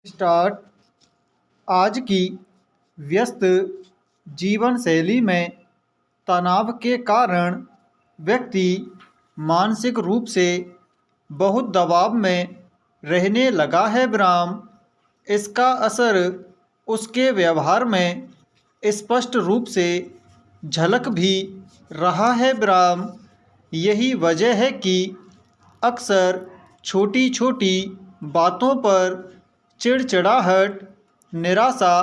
Start. आज की व्यस्त जीवन शैली में तनाव के कारण व्यक्ति मानसिक रूप से बहुत दबाव में रहने लगा है ब्राह्म। इसका असर उसके व्यवहार में स्पष्ट रूप से झलक भी रहा है ब्राह्म। यही वजह है कि अक्सर छोटी छोटी बातों पर चिड़चिड़ाहट, निराशा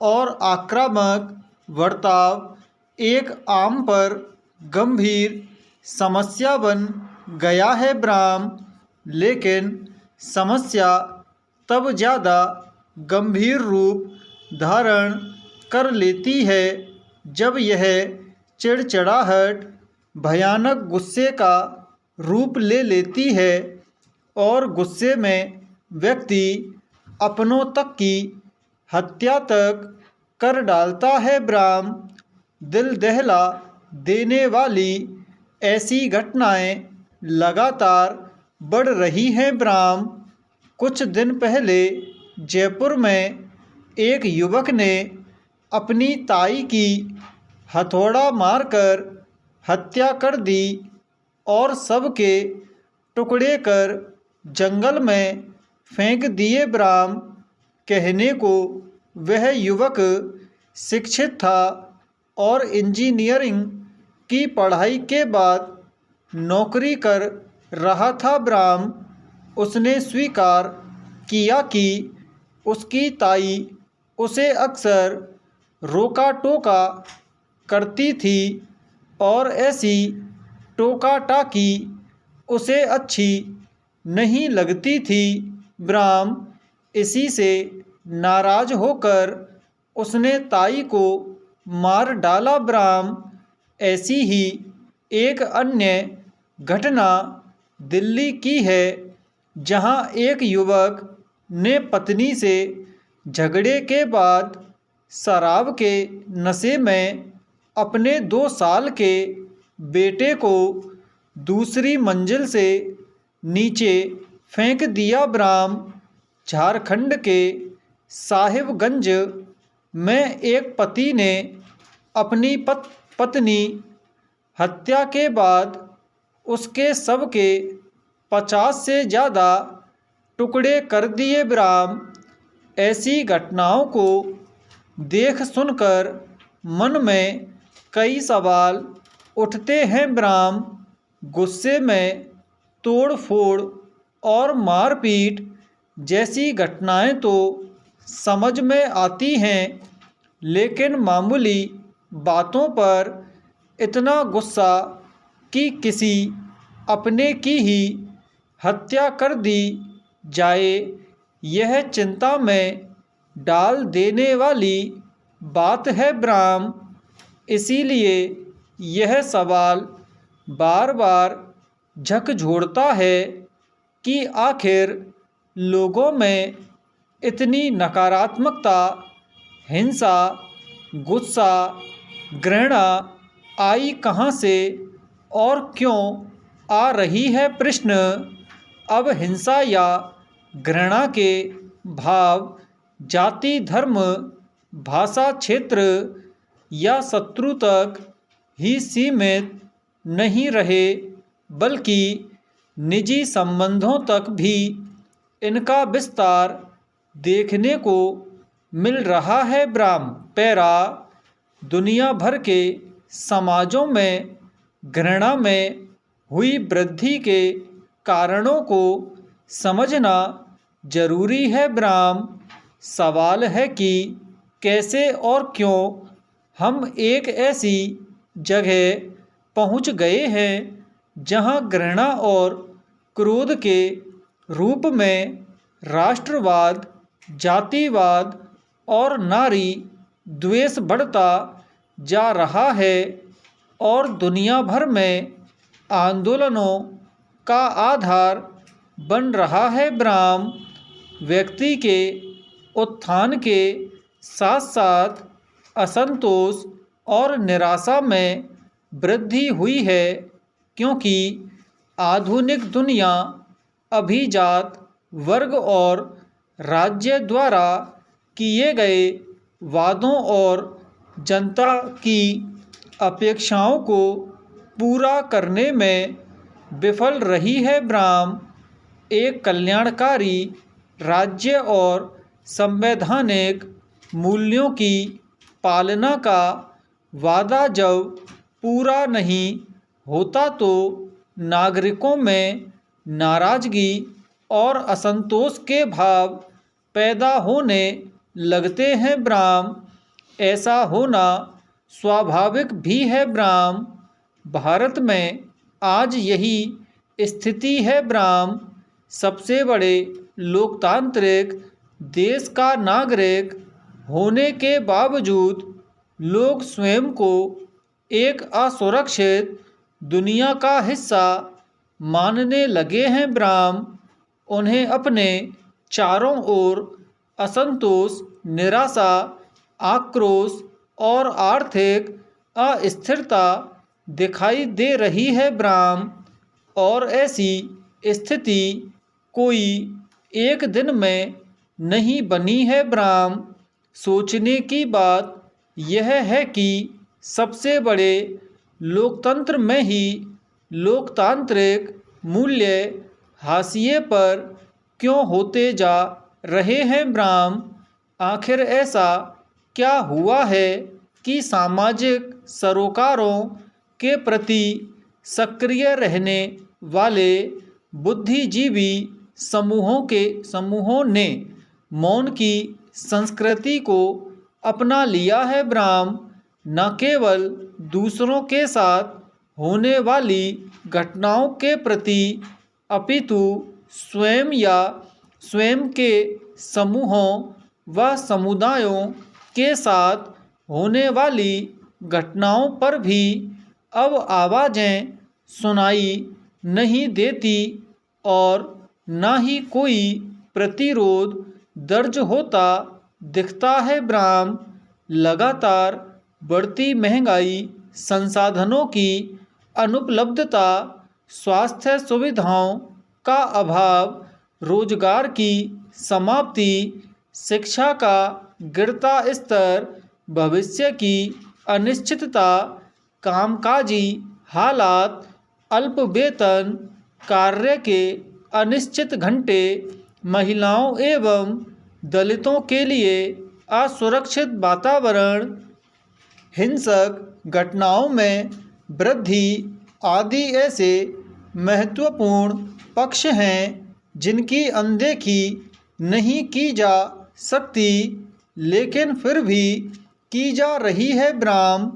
और आक्रामक बर्ताव एक आम पर गंभीर समस्या बन गया है ब्राह्म। लेकिन समस्या तब ज़्यादा गंभीर रूप धारण कर लेती है जब यह चिड़चिड़ाहट भयानक गुस्से का रूप ले लेती है और गुस्से में व्यक्ति अपनों तक की हत्या तक कर डालता है ब्राह्म। दिल दहला देने वाली ऐसी घटनाएं लगातार बढ़ रही हैं ब्राह्म। कुछ दिन पहले जयपुर में एक युवक ने अपनी ताई की हथौड़ा मारकर हत्या कर दी और सबके टुकड़े कर जंगल में फेंक दिए ब्राह्म। कहने को वह युवक शिक्षित था और इंजीनियरिंग की पढ़ाई के बाद नौकरी कर रहा था ब्राह्म। उसने स्वीकार किया कि उसकी ताई उसे अक्सर रोका टोका करती थी और ऐसी टोका टाकी उसे अच्छी नहीं लगती थी ब्राह्म। इसी से नाराज होकर उसने ताई को मार डाला ब्राह्म। ऐसी ही एक अन्य घटना दिल्ली की है, जहां एक युवक ने पत्नी से झगड़े के बाद शराब के नशे में अपने 2 साल के बेटे को दूसरी मंजिल से नीचे फेंक दिया ब्राह्म। झारखंड के साहिबगंज में एक पति ने अपनी पत्नी हत्या के बाद उसके शव के 50 से ज़्यादा टुकड़े कर दिए ब्राह्म। ऐसी घटनाओं को देख सुनकर मन में कई सवाल उठते हैं ब्राह्म। गुस्से में तोड़ फोड़ और मारपीट जैसी घटनाएं तो समझ में आती हैं, लेकिन मामूली बातों पर इतना गुस्सा कि किसी अपने की ही हत्या कर दी जाए, यह चिंता में डाल देने वाली बात है ब्राह्म। इसीलिए यह सवाल बार बार झकझोरता है कि आखिर लोगों में इतनी नकारात्मकता, हिंसा, गुस्सा, घृणा आई कहाँ से और क्यों आ रही है प्रश्न। अब हिंसा या घृणा के भाव जाति, धर्म, भाषा, क्षेत्र या शत्रु तक ही सीमित नहीं रहे, बल्कि निजी संबंधों तक भी इनका विस्तार देखने को मिल रहा है ब्राह्म। पैरा दुनिया भर के समाजों में घृणा में हुई वृद्धि के कारणों को समझना जरूरी है ब्राह्म। सवाल है कि कैसे और क्यों हम एक ऐसी जगह पहुंच गए हैं जहां घृणा और क्रोध के रूप में राष्ट्रवाद, जातिवाद और नारी द्वेष बढ़ता जा रहा है और दुनिया भर में आंदोलनों का आधार बन रहा है ब्राह्म। व्यक्ति के उत्थान के साथ साथ असंतोष और निराशा में वृद्धि हुई है, क्योंकि आधुनिक दुनिया अभिजात वर्ग और राज्य द्वारा किए गए वादों और जनता की अपेक्षाओं को पूरा करने में विफल रही है। ब्राह्म एक कल्याणकारी राज्य और संवैधानिक मूल्यों की पालना का वादा जब पूरा नहीं होता तो नागरिकों में नाराजगी और असंतोष के भाव पैदा होने लगते हैं। ब्राह्म ऐसा होना स्वाभाविक भी है। ब्राह्म भारत में आज यही स्थिति है। ब्राह्म सबसे बड़े लोकतांत्रिक देश का नागरिक होने के बावजूद लोग स्वयं को एक असुरक्षित दुनिया का हिस्सा मानने लगे हैं। ब्राह्म उन्हें अपने चारों ओर असंतोष, निराशा, आक्रोश और आर्थिक अस्थिरता दिखाई दे रही है। ब्राह्म और ऐसी स्थिति कोई एक दिन में नहीं बनी है। ब्राह्म सोचने की बात यह है कि सबसे बड़े लोकतंत्र में ही लोकतांत्रिक मूल्य हाशिए पर क्यों होते जा रहे हैं। ब्राह्म आखिर ऐसा क्या हुआ है कि सामाजिक सरोकारों के प्रति सक्रिय रहने वाले बुद्धिजीवी समूहों ने मौन की संस्कृति को अपना लिया है। ब्राह्म न केवल दूसरों के साथ होने वाली घटनाओं के प्रति अपितु स्वयं या स्वयं के समूहों व समुदायों के साथ होने वाली घटनाओं पर भी अब आवाज़ें सुनाई नहीं देती और न ही कोई प्रतिरोध दर्ज होता दिखता है। ब्राह्म लगातार बढ़ती महंगाई, संसाधनों की अनुपलब्धता, स्वास्थ्य सुविधाओं का अभाव, रोजगार की समाप्ति, शिक्षा का गिरता स्तर, भविष्य की अनिश्चितता, कामकाजी हालात, अल्प वेतन, कार्य के अनिश्चित घंटे, महिलाओं एवं दलितों के लिए असुरक्षित वातावरण, हिंसक घटनाओं में वृद्धि आदि ऐसे महत्वपूर्ण पक्ष हैं जिनकी अनदेखी नहीं की जा सकती, लेकिन फिर भी की जा रही है। ब्राह्म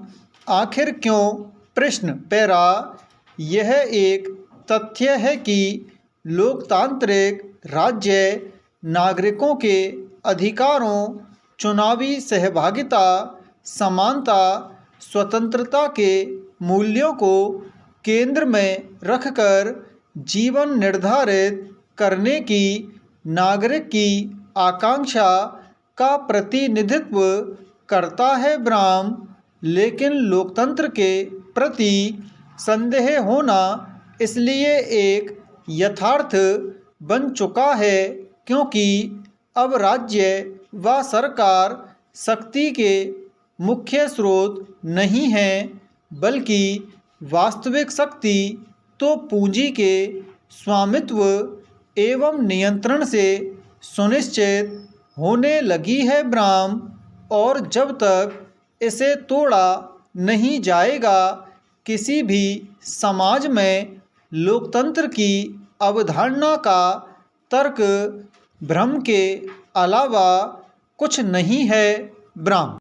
आखिर क्यों? प्रश्न पैरा यह एक तथ्य है कि लोकतांत्रिक राज्य नागरिकों के अधिकारों, चुनावी सहभागिता, समानता, स्वतंत्रता के मूल्यों को केंद्र में रखकर जीवन निर्धारित करने की नागरिक की आकांक्षा का प्रतिनिधित्व करता है। ब्राह्म लेकिन लोकतंत्र के प्रति संदेह होना इसलिए एक यथार्थ बन चुका है क्योंकि अब राज्य व सरकार शक्ति के मुख्य स्रोत नहीं हैं, बल्कि वास्तविक शक्ति तो पूंजी के स्वामित्व एवं नियंत्रण से सुनिश्चित होने लगी है। ब्राह्म और जब तक इसे तोड़ा नहीं जाएगा, किसी भी समाज में लोकतंत्र की अवधारणा का तर्क भ्रम के अलावा कुछ नहीं है। ब्राह्म